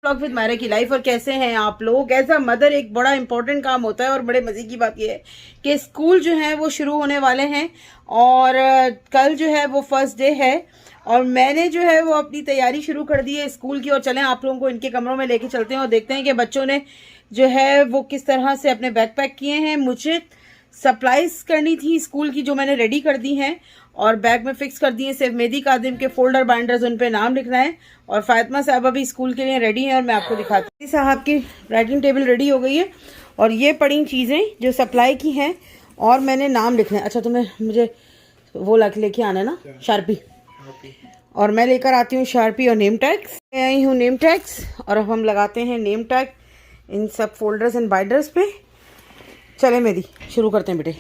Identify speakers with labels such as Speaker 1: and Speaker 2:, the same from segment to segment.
Speaker 1: Blog with Myra की life. और कैसे हैं आप लोग? एज अ मदर एक बड़ा इंपॉर्टेंट काम होता है और बड़े मजे की बात यह है कि स्कूल जो है वो शुरू होने वाले हैं और कल जो है वो फर्स्ट डे है और मैंने जो है वो अपनी तैयारी शुरू कर दी है स्कूल की। और चलें आप लोगों को इनके कमरों में लेके चलते हैं और देखते हैं कि बच्चों ने जो है वो किस तरह से अपने बैग पैक किए हैं। मुझे सप्लाईज करनी थी स्कूल की जो मैंने रेडी कर दी हैं और बैग में फिक्स कर दिए। सिर्फ मेहदी कादिम के फोल्डर बाइंडर्स, उन पे नाम लिखना है। और फातिमा साहब अभी स्कूल के लिए रेडी हैं और मैं आपको दिखाती हूँ। साहब की राइटिंग टेबल रेडी हो गई है और ये पड़ी चीज़ें जो सप्लाई की हैं और मैंने नाम लिखना है। अच्छा तुम्हें मुझे वो लेके आना है ना, शार्पी। और मैं लेकर आती हूँ शार्पी और नेम टैग्स। मैं आई हूँ नेम टैग्स और अब हम लगाते हैं नेम टैग इन सब फोल्डर्स एंड बाइंडर्स पे। चले मेहदी शुरू करते हैं बेटे।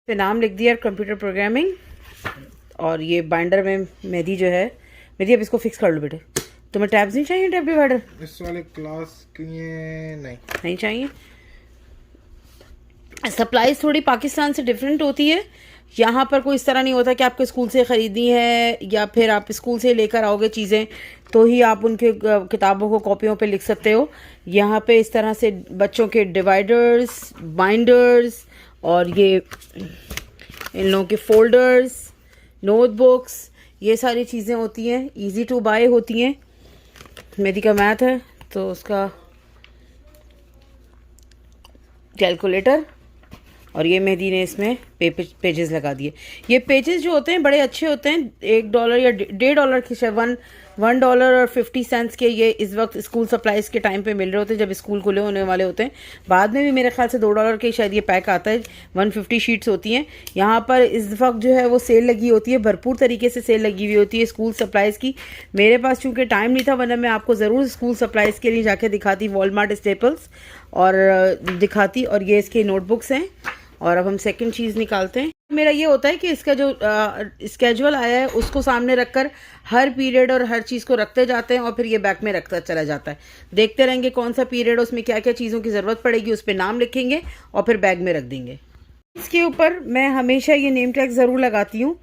Speaker 1: पे नाम लिख दिया कंप्यूटर प्रोग्रामिंग और ये बाइंडर में मेहदी जो है, मेहदी अब इसको फिक्स कर लो बेटे। तुम्हें टैब्स नहीं चाहिए? टैब डिवाइडर
Speaker 2: इस वाले क्लास के लिए नहीं
Speaker 1: चाहिए। सप्लाईज थोड़ी पाकिस्तान से डिफरेंट होती है। यहाँ पर कोई इस तरह नहीं होता कि आपको स्कूल से ख़रीदनी है या फिर आप स्कूल से लेकर आओगे चीज़ें तो ही आप उनके किताबों को कॉपियों पे लिख सकते हो। यहाँ पे इस तरह से बच्चों के डिवाइडर्स, बाइंडर्स और ये इन लोगों के फोल्डर्स, नोटबुक्स, ये सारी चीज़ें होती हैं, इजी टू बाय होती हैं। मेहदी का मैथ है तो उसका कैलकुलेटर और ये मेहदी ने इसमें पेजेस लगा दिए। ये पेजेस जो होते हैं बड़े अच्छे होते हैं। $1 या $1.5 के $1.50 के ये इस वक्त स्कूल सप्लाईज के टाइम पे मिल रहे होते हैं जब स्कूल खुले होने वाले होते हैं। बाद में भी मेरे ख्याल से $2 के शायद ये पैक आता है। 150 शीट्स होती हैं। यहाँ पर इस वक्त जो है वो सेल लगी होती है, भरपूर तरीके से सेल लगी हुई होती है स्कूल सप्लाईज़ की। मेरे पास चूँकि टाइम नहीं था वरना मैं आपको ज़रूर स्कूल सप्लाईज़ के लिए जाके दिखाती, वॉलमार्ट, स्टेपल्स और दिखाती। और ये इसके नोटबुक्स हैं। और अब हम सेकंड चीज़ निकालते हैं। मेरा ये होता है कि इसका जो स्केजुअल आया है उसको सामने रखकर हर पीरियड और हर चीज़ को रखते जाते हैं और फिर ये बैग में रखता चला जाता है। देखते रहेंगे कौन सा पीरियड उसमें क्या क्या चीज़ों की ज़रूरत पड़ेगी, उस पर नाम लिखेंगे और फिर बैग में रख देंगे। इसके ऊपर मैं हमेशा ये नेम टैग ज़रूर लगाती हूँ।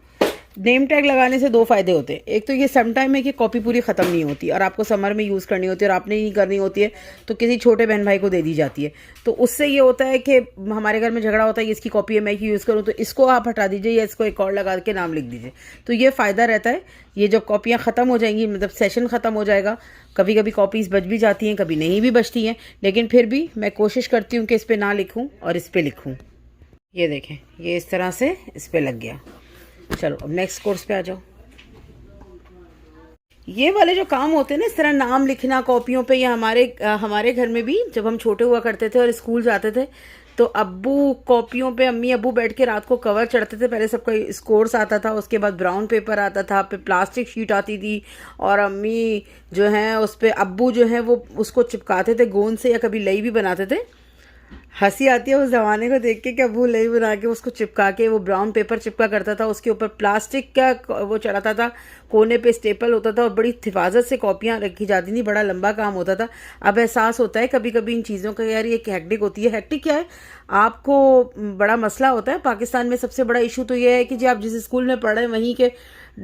Speaker 1: नेम टैग लगाने से दो फ़ायदे होते हैं। एक तो ये सम टाइम है कि कॉपी पूरी ख़त्म नहीं होती और आपको समर में यूज़ करनी होती है और आपने नहीं करनी होती है तो किसी छोटे बहन भाई को दे दी जाती है। तो उससे ये होता है कि हमारे घर में झगड़ा होता है कि इसकी कॉपी है मैं यूज़ करूँ, तो इसको आप हटा दीजिए या इसको एक और लगा के नाम लिख दीजिए। तो ये फ़ायदा रहता है। ये जब कॉपियाँ ख़त्म हो जाएंगी, मतलब सेशन ख़त्म हो जाएगा, कभी कभी कॉपीज़ बच भी जाती हैं, कभी नहीं भी बचती हैं, लेकिन फिर भी मैं कोशिश करती हूँ कि इस पर ना लिखूँ और इस पर लिखूँ। ये देखें, ये इस तरह से इस पर लग गया। चलो अब नेक्स्ट कोर्स पे आ जाओ। ये वाले जो काम होते हैं ना, इस तरह नाम लिखना कॉपियों पे, या हमारे घर में भी जब हम छोटे हुआ करते थे और स्कूल जाते थे तो अब्बू कॉपियों पे, अम्मी अब्बू बैठ के रात को कवर चढ़ते थे। पहले सबका स्कोर्स आता था, उसके बाद ब्राउन पेपर आता था, फिर प्लास्टिक शीट आती थी और अम्मी जो हैं उस पर, अब्बू जो हैं वो उसको चिपकाते थे गोंद से या कभी लई भी बनाते थे। हंसी आती है उस ज़माने को देख के कि अब्बू लई बना के उसको चिपका के, वो ब्राउन पेपर चिपका करता था, उसके ऊपर प्लास्टिक का वो चढ़ाता था, कोने पे स्टेपल होता था और बड़ी हिफाजत से कॉपियाँ रखी जाती थी। बड़ा लंबा काम होता था। अब एहसास होता है कभी कभी इन चीज़ों का, यार ये हेक्टिक होती है। हेक्टिक क्या है, आपको बड़ा मसला होता है। पाकिस्तान में सबसे बड़ा इशू तो ये है कि जी आप जिस स्कूल में पढ़ रहे हैं वहीं के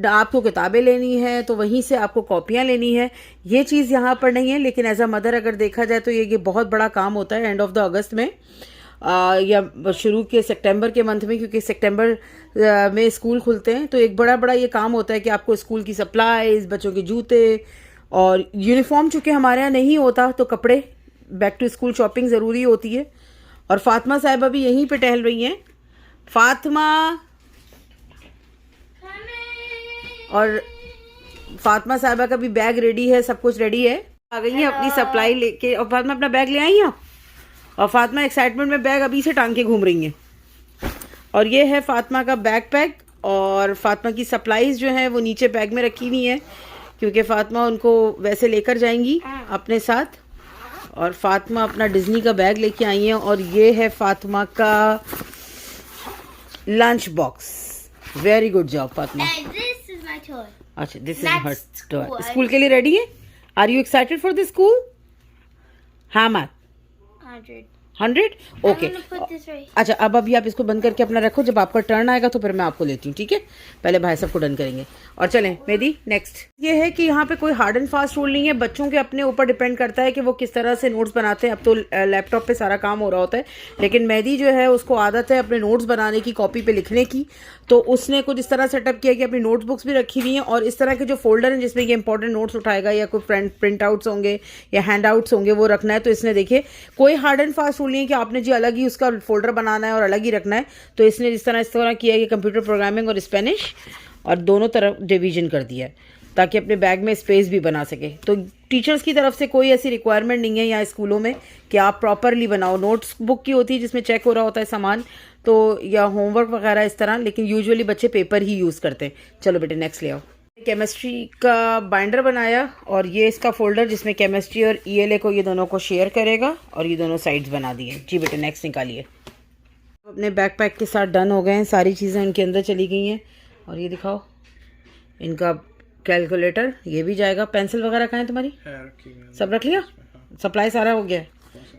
Speaker 1: आपको किताबें लेनी है तो वहीं से आपको कॉपियाँ लेनी है। ये चीज़ यहाँ पर नहीं है, लेकिन एज अ मदर अगर देखा जाए तो ये बहुत बड़ा काम होता है एंड ऑफ द अगस्त में या शुरू के सितंबर के मंथ में, क्योंकि सितंबर में स्कूल खुलते हैं। तो एक बड़ा ये काम होता है कि आपको स्कूल की सप्लाईज, बच्चों के जूते और यूनिफॉर्म, चूँकि हमारे यहाँ नहीं होता तो कपड़े, बैक टू स्कूल शॉपिंग ज़रूरी होती है। और फातिमा साहिबा भी यहीं पर टहल रही हैं। फातिमा और फातिमा साहिबा का भी बैग रेडी है, सब कुछ रेडी है। आ गई है अपनी सप्लाई लेके और फातिमा अपना बैग ले आई हैं। और फातिमा एक्साइटमेंट में बैग अभी से टांग के घूम रही हैं। और ये है फातिमा का बैग पैक और फातिमा की सप्लाईज जो है वो नीचे बैग में रखी हुई है क्योंकि फातिमा उनको वैसे लेकर जाएंगी अपने साथ। और फातिमा अपना डिज्नी का बैग लेके आई हैं। और ये है फातिमा का lunch box. Very good job Fatima. अच्छा, this is her toy. School के लिए रेडी है? Are you excited for the school? हाँ मैम, 100? ओके। अच्छा, अब अभी आप इसको बंद करके अपना रखो, जब आपका टर्न आएगा तो फिर मैं आपको लेती हूँ, ठीक है? पहले भाई साहब को डन करेंगे और चलें मेहदी नेक्स्ट। ये है कि यहाँ पे कोई हार्ड एंड फास्ट रूल नहीं है, बच्चों के अपने ऊपर डिपेंड करता है कि वो किस तरह से नोट्स बनाते हैं। अब तो लैपटॉप पे सारा काम हो रहा होता है, लेकिन मेहदी जो है उसको आदत है अपने नोट्स बनाने की, कॉपी पे लिखने की। तो उसने कुछ इस तरह सेटअप किया कि अपनी नोटबुक्स भी रखी हुई हैं और इस तरह के जो फोल्डर हैं जिसमें ये इंपॉर्टेंट नोट्स उठाएगा या कोई प्रिंट आउट्स होंगे या हैंड आउट्स होंगे वो रखना है। तो इसने देखिए कोई हार्ड एंड फास्ट रूल नहीं है कि आपने जी अलग ही उसका फोल्डर बनाना है और अलग ही रखना है। तो इसने इस तरह किया है कि कंप्यूटर प्रोग्रामिंग और स्पेनिश और दोनों तरफ डिवीजन कर दिया है ताकि अपने बैग में स्पेस भी बना सके। तो टीचर्स की तरफ से कोई ऐसी रिक्वायरमेंट नहीं है यहाँ स्कूलों में कि आप प्रॉपरली बनाओ। नोट्स बुक की होती है जिसमें चेक हो रहा होता है सामान, तो या होमवर्क वगैरह इस तरह, लेकिन यूजुअली बच्चे पेपर ही यूज़ करते हैं। चलो बेटे नेक्स्ट ले आओ। केमिस्ट्री का बाइंडर बनाया और ये इसका फोल्डर जिसमें केमिस्ट्री और ELA को ये दोनों को शेयर करेगा और ये दोनों साइड्स बना दिए। जी बेटे नेक्स्ट निकालिए। अपने बैकपैक के साथ डन हो गए हैं, सारी चीज़ें इनके अंदर चली गई हैं। और ये दिखाओ इनका कैलकुलेटर, ये भी जाएगा। पेंसिल वगैरह कहाँ है तुम्हारी? सब रख लिया, सप्लाई सारा हो गया है।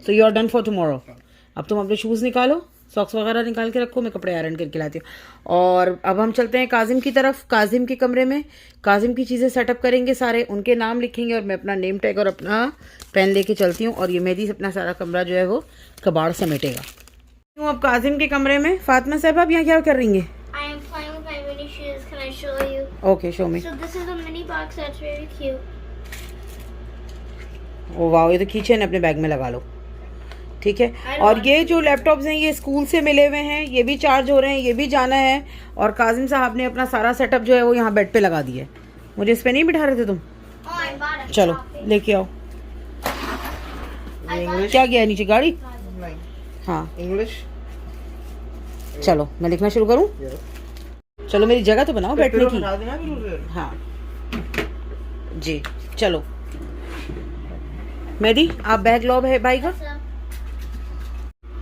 Speaker 1: So you are done for tomorrow. अब तुम अपने शूज़ निकालो, सॉक्स वगैरह निकाल के रखो, मैं कपड़े आयरन करके लाती हूँ। और अब हम चलते हैं काजिम की तरफ। काजिम के कमरे में काजिम की चीज़ें सेटअप करेंगे, सारे उनके नाम लिखेंगे और मैं अपना नेम टैग और अपना पेन लेके चलती हूँ। और ये मेहदी अपना सारा कमरा जो है वो कबाड़ समेटेगा। अब काजिम के कमरे में फातिमा साहब आप यहाँ क्या कर रही हैं? Okay, show me.
Speaker 3: So this is a mini box that's very cute.
Speaker 1: ओ वाह, ये तो कीचेन अपने बैग में लगा लो, ठीक है। और ये जो लैपटॉप्स हैं ये स्कूल से मिले हुए हैं, ये भी चार्ज हो रहे हैं, ये भी जाना है। और काजिम साहब ने अपना सारा सेटअप जो है वो यहाँ बेड पे लगा दिया है। मुझे इस पे नहीं बिठा रहे थे तुम? चलो लेके आओ। क्या गया है नीचे? गाड़ी? हाँ
Speaker 2: इंग्लिश।
Speaker 1: चलो मैं लिखना शुरू करूँ। चलो मेरी जगह तो बनाओ बैठने की। हाँ जी चलो। मेहदी आप बैग लो है भाई का।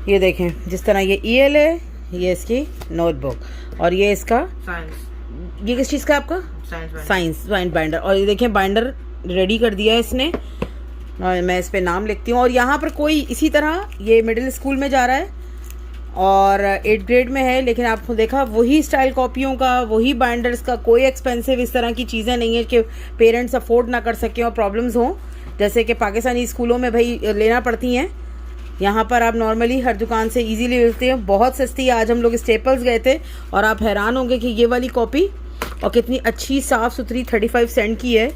Speaker 1: ये देखें जिस तरह ये ELA, ये इसकी नोटबुक और ये इसका साइंस। ये किस चीज़ का आपका? Science binder. और ये देखें बाइंडर रेडी कर दिया है इसने और मैं इस पे नाम लिखती हूँ। और यहाँ पर कोई इसी तरह ये मिडिल स्कूल में जा रहा है और 8th ग्रेड में है, लेकिन आपको देखा वही स्टाइल कॉपियों का, वही बाइंडर्स का, कोई एक्सपेंसिव इस तरह की चीज़ें नहीं है कि पेरेंट्स अफोर्ड ना कर सकें और प्रॉब्लम्स हों जैसे कि पाकिस्तानी स्कूलों में भाई लेना पड़ती हैं। यहाँ पर आप नॉर्मली हर दुकान से इजीली मिलती हैं, बहुत सस्ती है। आज हम लोग स्टेपल्स गए थे और आप हैरान होंगे कि ये वाली कॉपी और कितनी अच्छी साफ़ सुथरी 35 सेंट की है।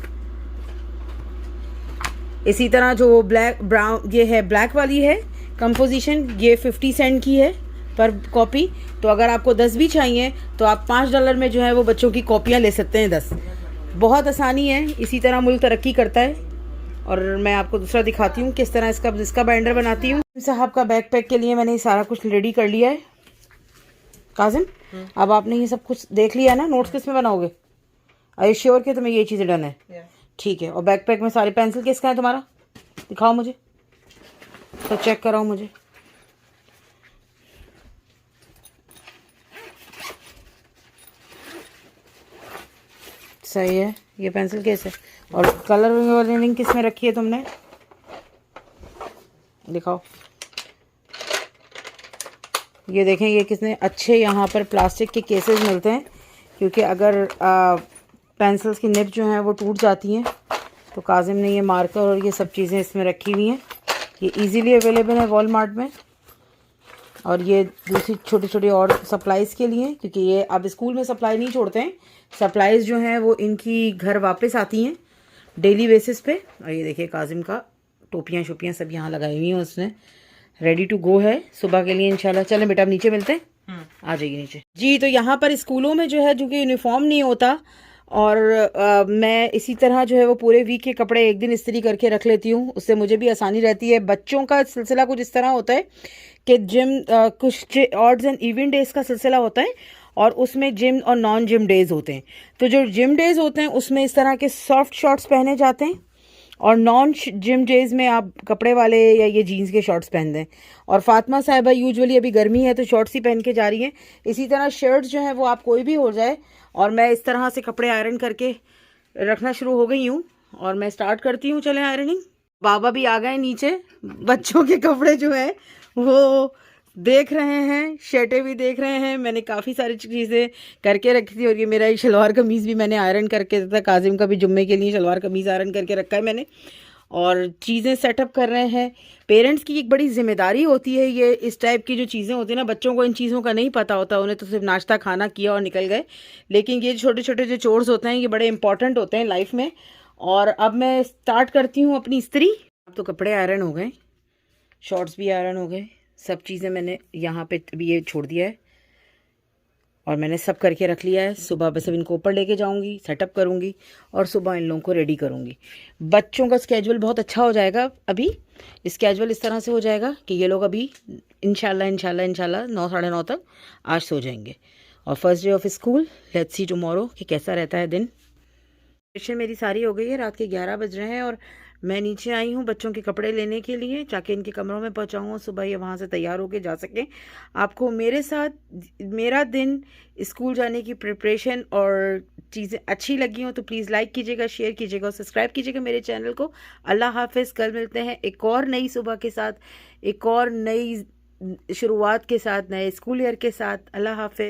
Speaker 1: इसी तरह जो ब्राउन ये है ब्लैक वाली है कंपोजिशन, ये 50 सेंट की है पर कॉपी। तो अगर आपको 10 भी चाहिए तो आप $5 में जो है वो बच्चों की कॉपियाँ ले सकते हैं 10। बहुत आसानी है, इसी तरह मुल्क तरक्की करता है। और मैं आपको दूसरा दिखाती हूँ किस तरह इसका बाइंडर बनाती हूँ। साहब का बैकपैक के लिए मैंने सारा कुछ रेडी कर लिया है। काजिम अब आपने ये सब कुछ देख लिया है ना, नोट्स किस में बनाओगे? आर यू श्योर कि तुम्हें ये चीज़ें डन है? ठीक है। और बैकपैक में सारे पेंसिल किसका है तुम्हारा? दिखाओ मुझे, तो चेक कराओ मुझे। सही है। ये पेंसिल केस है। और कलर वाली किस में रखी है तुमने? दिखाओ। ये देखें ये कितने अच्छे यहाँ पर प्लास्टिक के केसेस मिलते हैं, क्योंकि अगर पेंसिल्स की निब जो हैं वो टूट जाती हैं तो काजिम ने ये मार्कर और ये सब चीज़ें इसमें रखी हुई हैं। ये इजीली अवेलेबल है वॉलमार्ट में। और ये दूसरी छोटी छोटी और सप्लाइज़ के लिए, क्योंकि ये अब स्कूल में सप्लाई नहीं छोड़ते हैं, सप्लाइज़ जो हैं वो इनकी घर वापस आती हैं डेली बेसिस पे। और ये देखिए काजिम का टोपियाँ शोपियाँ सब यहाँ लगाई हुई हैं उसने, रेडी टू गो है सुबह के लिए इंशाल्लाह। चलें बेटा अब नीचे मिलते हैं, आ जाइए नीचे जी। तो यहाँ पर स्कूलों में जो है जो कि यूनिफॉर्म नहीं होता और मैं इसी तरह जो है वो पूरे वीक के कपड़े एक दिन इस्त्री करके रख लेती हूँ, उससे मुझे भी आसानी रहती है। बच्चों का सिलसिला कुछ इस तरह होता है कि जिम कुछ ऑड्स एंड इवन डेज का सिलसिला होता है और उसमें जिम और नॉन जिम डेज होते हैं। तो जो जिम डेज होते हैं उसमें इस तरह के सॉफ्ट शॉर्ट्स पहने जाते हैं और नॉन जिम डेज में आप कपड़े वाले या ये जीन्स के शॉर्ट्स पहन दें। और फातिमा साहिबा यूजुअली अभी गर्मी है तो शॉर्ट्स ही पहन के जा रही हैं। इसी तरह शर्ट्स जो हैं वो आप कोई भी हो जाए, और मैं इस तरह से कपड़े आयरन करके रखना शुरू हो गई हूँ और मैं स्टार्ट करती हूँ। चलें आयरनिंग। बाबा भी आ गए नीचे, बच्चों के कपड़े जो है वो देख रहे हैं, शर्टें भी देख रहे हैं। मैंने काफ़ी सारी चीज़ें करके रखी थी और ये मेरा एक शलवार कमीज़ भी मैंने आयरन करके था। काजिम का भी जुम्मे के लिए शलवार कमीज़ आयरन करके रखा है मैंने, और चीज़ें सेटअप कर रहे हैं। पेरेंट्स की एक बड़ी जिम्मेदारी होती है ये, इस टाइप की जो चीज़ें होती हैं ना, बच्चों को इन चीज़ों का नहीं पता होता, उन्हें तो सिर्फ नाश्ता खाना किया और निकल गए। लेकिन ये छोटे छोटे जो चोर्स होते हैं ये बड़े इंपॉर्टेंट होते हैं लाइफ में। और अब मैं स्टार्ट करती हूँ अपनी इस्त्री। अब तो कपड़े आयरन हो गए, शॉर्ट्स भी आयरन हो गए, सब चीज़ें मैंने यहाँ पे अभी ये छोड़ दिया है और मैंने सब करके रख लिया है। सुबह बस अब इनको ऊपर लेके जाऊंगी, सेटअप करूंगी और सुबह इन लोगों को रेडी करूंगी। बच्चों का स्केजुअल बहुत अच्छा हो जाएगा। अभी स्केजुअल इस तरह से हो जाएगा कि ये लोग अभी इंशाल्लाह 9 साढ़े 9 तक आज सो जाएंगे। और first day of school, let's see tomorrow कि कैसा रहता है दिन। प्रिपरेशन मेरी सारी हो गई है, रात के 11 बज रहे हैं और मैं नीचे आई हूँ बच्चों के कपड़े लेने के लिए, ताकि इनके कमरों में पहुँचाऊँ और सुबह ये वहाँ से तैयार होके जा सकें। आपको मेरे साथ मेरा दिन स्कूल जाने की प्रिपरेशन और चीज़ें अच्छी लगी हो तो प्लीज़ लाइक कीजिएगा, शेयर कीजिएगा और सब्सक्राइब कीजिएगा मेरे चैनल को। अल्लाह हाफिज़। कल मिलते हैं एक और नई सुबह के साथ, एक और नई शुरुआत के साथ, नए स्कूल ईयर के साथ। अल्लाह हाफिज़।